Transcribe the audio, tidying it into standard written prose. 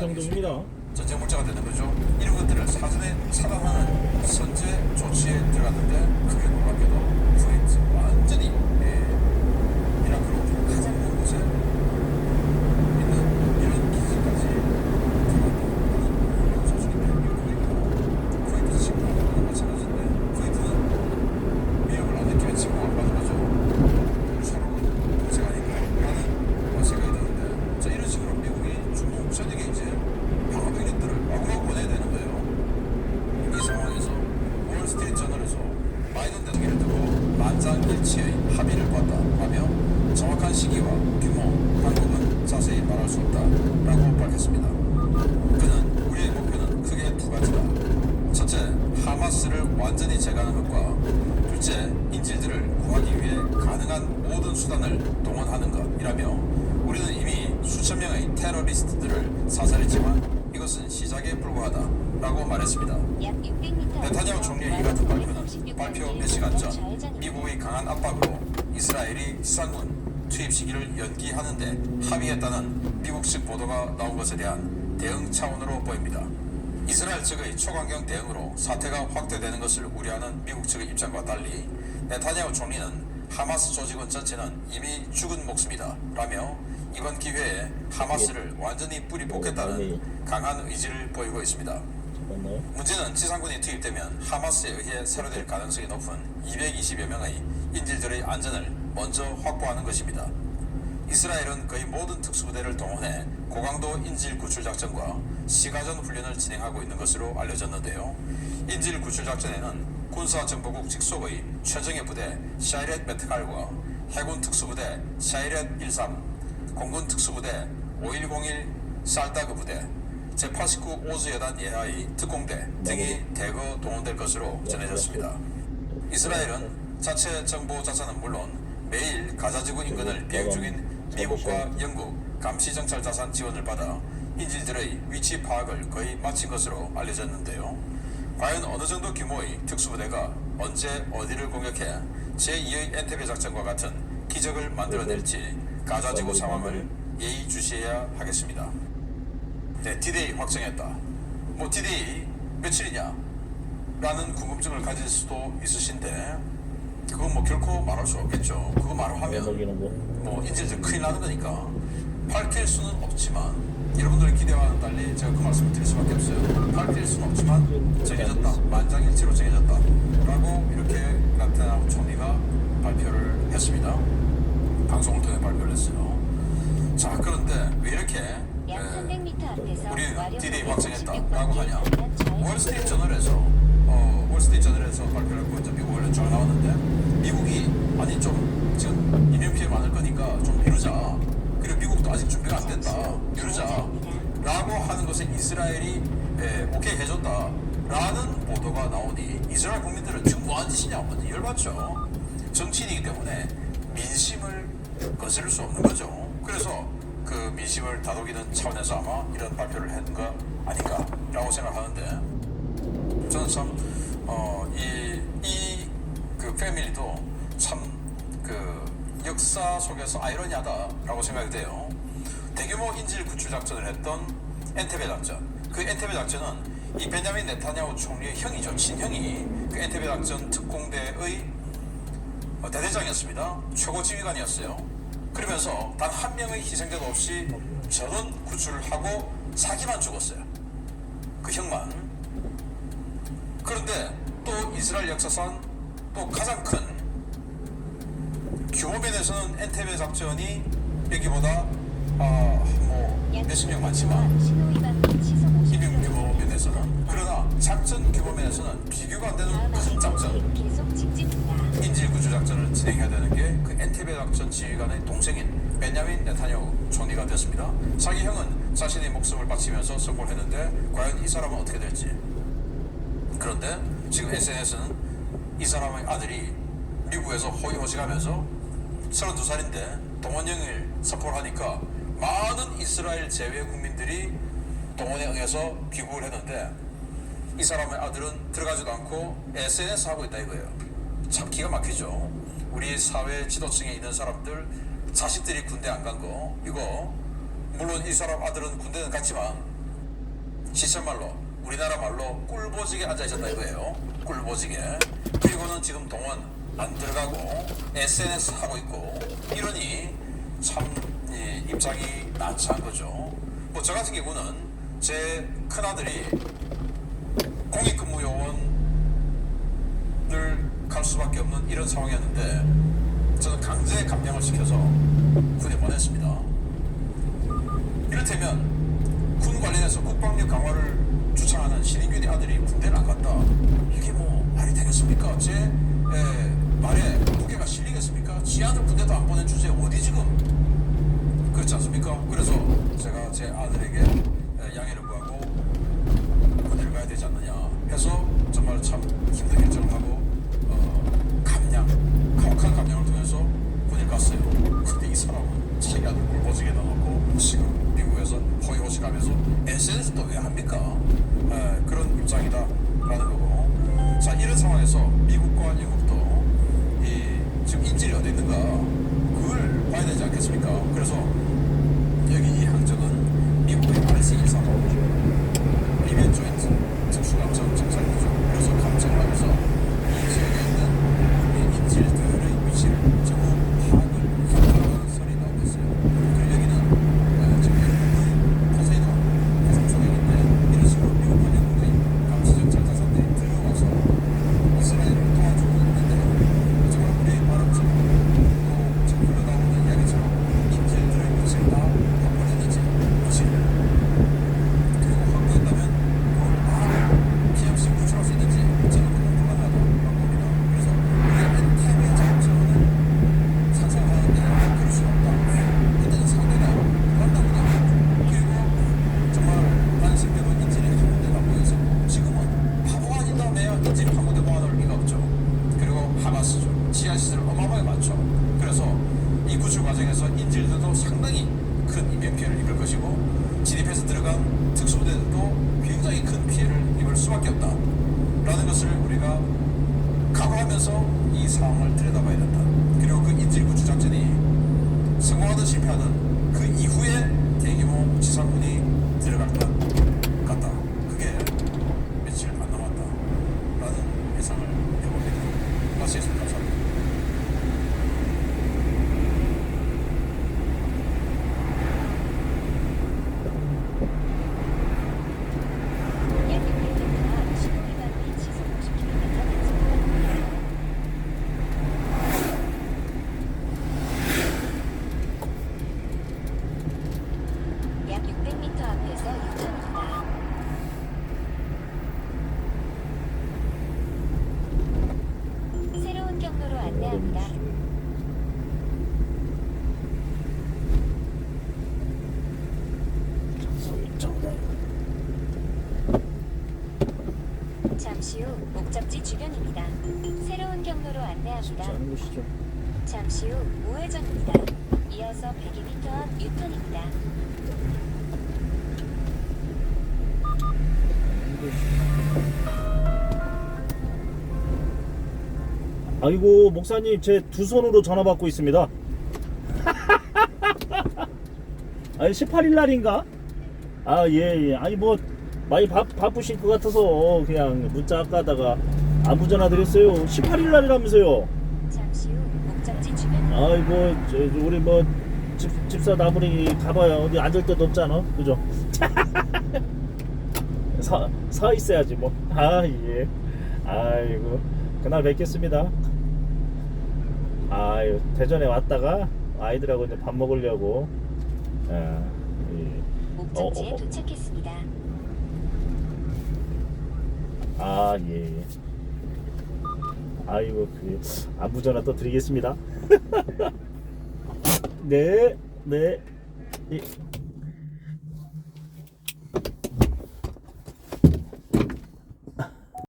정도입니다. 전쟁 물자가 되는 거죠. 이런 것들을 사전에 차단하는 선제 조치에 들어갔는데 크게 놀랍게도 쿠웨이트 완전히 이라크로 가장 먼 곳에 있는 이런 기지까지 들어가는 소식이 들리고 있고 쿠웨이트 침공하는 마찬가지인데 쿠웨이트는 위협을 안 느끼면 침공 안 받은 거죠. 서로는 동체가 아닌가 라는 생각이 드는데 자 이런 식으로 미국이 중동 전역에 이제 방어병력들을 마구마구 보내야 되는 거예요. 이 상황에서 월스트리트 저널에서 바이든 대통령을 두고 만장일치의 합의를 보았다 하며 정확한 시기와 규모, 방법은 자세히 말할 수 없다라고 밝혔습니다. 그는 우리의 목표는 크게 두 가지다. 첫째, 하마스를 완전히 제거하는 것과 둘째, 인질들을 구하기 위해 가능한 모든 수단을 동원하는 것이라며 우리는 이미 수천 명의 테러리스트들을 사살했지만 이것은 시작에 불과하다라고 말했습니다. 네타냐후 총리의 이 같은 발표는 발표 몇 시간 전 미국의 강한 압박으로 이스라엘이 지상군 투입 시기를 연기하는데 합의했다는 미국 측 보도가 나온 것에 대한 대응 차원으로 보입니다. 이스라엘 측의 초강경 대응으로 사태가 확대되는 것을 우려하는 미국 측의 입장과 달리 네타냐후 총리는 하마스 조직원 전체는 이미 죽은 목숨이다 라며 이번 기회에 하마스를 완전히 뿌리 뽑겠다는 강한 의지를 보이고 있습니다. 문제는 지상군이 투입되면 하마스에 의해 사료될 가능성이 높은 220여 명의 인질들의 안전을 먼저 확보하는 것입니다. 이스라엘은 거의 모든 특수부대를 동원해 고강도 인질 구출 작전과 시가전 훈련을 진행하고 있는 것으로 알려졌는데요. 인질 구출 작전에는 군사정보국 직속의 최정예 부대 샤이렛 메트칼과 해군 특수부대 샤이렛 13, 공군 특수부대 5101 살다그 부대, 제89 오즈 여단 예하의 특공대 등이 대거 동원될 것으로 전해졌습니다. 이스라엘은 자체 정보 자산은 물론 매일 가자지구 인근을 비행 중인 미국과 영국 감시정찰 자산 지원을 받아 인질들의 위치 파악을 거의 마친 것으로 알려졌는데요. 과연 어느 정도 규모의 특수부대가 언제 어디를 공격해 제2의 엔테베 작전과 같은 기적을 만들어낼지 가자지구 상황을 예의주시해야 하겠습니다. 네, D-Day 확정했다. 뭐 D-Day 며칠이냐? 라는 궁금증을 가질 수도 있으신데 그건 뭐 결코 말할 수 없겠죠. 그거 말을 하면 뭐 인질들 큰일 나는 거니까 밝힐 수는 없지만 여러분들의 기대와는 달리 제가 그 말씀을 드릴 수밖에 없어요. 밝힐 수는 없지만 정해졌다. 만장일치로 정해졌다. 라고 이렇게 네타냐후 총리가 발표를 했습니다. 방송을 통해 발표를 했어요. 자, 그런데 왜 이렇게 우리는 D-Day 확정했다라고 하냐? 월스트리트 저널에서 발표를 했고 이제 미국 언론처럼 나왔는데 미국이 아니 좀 지금 인명 피해 많을 거니까 좀 미루자. 그리고 미국도 아직 준비가 안 됐다. 미루자. 라고 하는 것에 이스라엘이 오케이 해줬다. 라는 보도가 나오니 이스라엘 국민들은 지금 뭐하는 짓이냐? 완전 열받죠. 정치인이기 때문에 민심을 거스를 수 없는 거죠. 그래서 그 민심을 다독이는 차원에서 아마 이런 발표를 한 거 아닌가라고 생각하는데 저는 참 그 패밀리도 참 그 역사 속에서 아이러니하다라고 생각이 돼요. 대규모 인질 구출 작전을 했던 엔테베 작전. 그 엔테베 작전은 이 베냐민 네타냐후 총리의 형이죠. 친형이 그 엔테베 작전 특공대의 대대장이었습니다. 최고 지휘관이었어요. 그러면서 단 한 명의 희생자도 없이 전원 구출을 하고 사기만 죽었어요. 그 형만. 그런데 또 이스라엘 역사상 또 가장 큰 규모 면에서는 엔테베 작전이 여기보다 뭐 몇십 명 많지만 인명 규모 면에서는 그러나 작전 규모 면에서는 비교가 안 되는 큰 작전 인질 구출 작전을 진행해야 되는 게 그 엔테베 작전 지휘관의 동생인 베냐민 네타냐후 총리가 됐습니다. 자기 형은 자신의 목숨을 바치면서 선고를 했는데 과연 이 사람은 어떻게 될지. 그런데 지금 SNS는 이 사람의 아들이 미국에서 호의호식하면서 32살인데 동원령을 선포를 하니까 많은 이스라엘 제외 국민들이 동원에 응해서 귀국을 했는데 이 사람의 아들은 들어가지도 않고 SNS 하고 있다 이거예요. 참 기가 막히죠. 우리 사회 지도층에 있는 사람들 자식들이 군대 안 간 거 이거 물론 이 사람 아들은 군대는 갔지만 시쳇말로 우리나라 말로 꿀보지게 앉아 있었다 이거예요. 꿀보지게. 그리고는 지금 동원 안 들어가고 SNS 하고 있고 이러니 참 입장이 난처한 거죠. 뭐 저 같은 경우는 제 큰아들이 공익근무요원을 갈 수밖에 없는 이런 상황이었는데 저는 강제 감명을 시켜서 군에 보냈습니다. 이를테면 군 관련해서 국방력 강화를 주창하는 신인균의 아들이 군대를 안 갔다. 이게 뭐 말이 되겠습니까? 제 말에 무게가 실리겠습니까? 지 아들 군대도 안 보내주세요. 어디 지금 그렇지 않습니까? 그래서 제가 제 아들에게 양해를 구하고 군대를 가야 되지 않느냐 해서 정말 참 힘든 결정을 하고 가혹한 감정을 통해서 군을 갔어요. 근데 이 사람은 자기 아들 꿀보지게 넣어놓고 지금 미국에서 호의호식 하면서 SNS 또 왜 합니까? 그런 입장이다라는 거고. 자, 이런 상황에서 미국과 영국도 지금 인질이 어디 있는가 그걸 봐야 되지 않겠습니까? 그래서 여기 이 항적은 미국의 RC-135 리비안 조인트 특수감청 정찰기죠. 그래서 감청을 하면서 이 지역에 있는 인질들의 위치를 전부 파악을 했다는 설이 나오고 있어요. 그리고 여기는 지금 영국의 포세이돈 해상 초경인데 이런 식으로 미국과 영국의 감시적 작전선들이 들어와서 이스라엘을 도와주고 있는데 정말 우리의 발언처럼 또 지금 흘러나오는 이야기처럼 인질들의 위치를 다 확보했는지 위치를 그리고 확보했다면 그걸 다 피해 없이 구출할 수 있는지 저는 너무 불안하다고 봅니다. 그래서 우리가 NTV의 작전은 상상하는데 그럴 수가 없다. 일단 상대가 맞나 보다. 그리고 정말 단식대로 인질이 한 군데가 모여있었고 지금은 바보가 아닌 다음에야 인질이 한 군데 모아놓을 리가 없죠. 그리고 하마스죠. 지하시설을 어마어마하게 많죠. 그래서 이 구출 과정에서 인질들도 상당히 큰 인명피해를 입을 것이고 진입해서 들어간 특수부대들도 굉장히 큰 피해를 입을 수밖에 없다 라는 것을 우리가 각오하면서 이 상황을 들여다봐야 된다. 그리고 그 인질 구출 작전이 성공하든 실패하든 그 이후에 대규모 지상군이 들어갈 것 같다. 그게 며칠 안 남았다 라는 예상을 해봅니다. 마치겠습니다. 감사합니다. 약 600m와 15km 시속 50km 단속입니다. 약 600m 앞에서 유턴입니다. 새로운 경로로 안내합니다. 잠시 후 목적지 주변입니다. 새로운 경로로 안내합니다. 하는 것이죠. 잠시 후 우회전입니다. 이어서 102m 앞 유턴입니다. 아이고 목사님 제 두 손으로 전화 받고 있습니다. 아니 18일 날인가? 아 예. 아니 뭐 많이 바쁘실 것 같아서 그냥 문자 아까 하다가 아무 전화 드렸어요. 18일 날이라면서요. 잠시 후 목적지 주변입니다. 아이고 우리 뭐 집사 나무리 가봐야 어디 앉을 데도 없잖아. 그죠? 서 있어야지 뭐. 아 예. 아이고 그날 뵙겠습니다. 아유 대전에 왔다가 아이들하고 이제 밥 먹으려고. 아, 예. 목적지에 도착했습니다. 아 예. 아이고 그 안부 전화 또 드리겠습니다. 네. 예.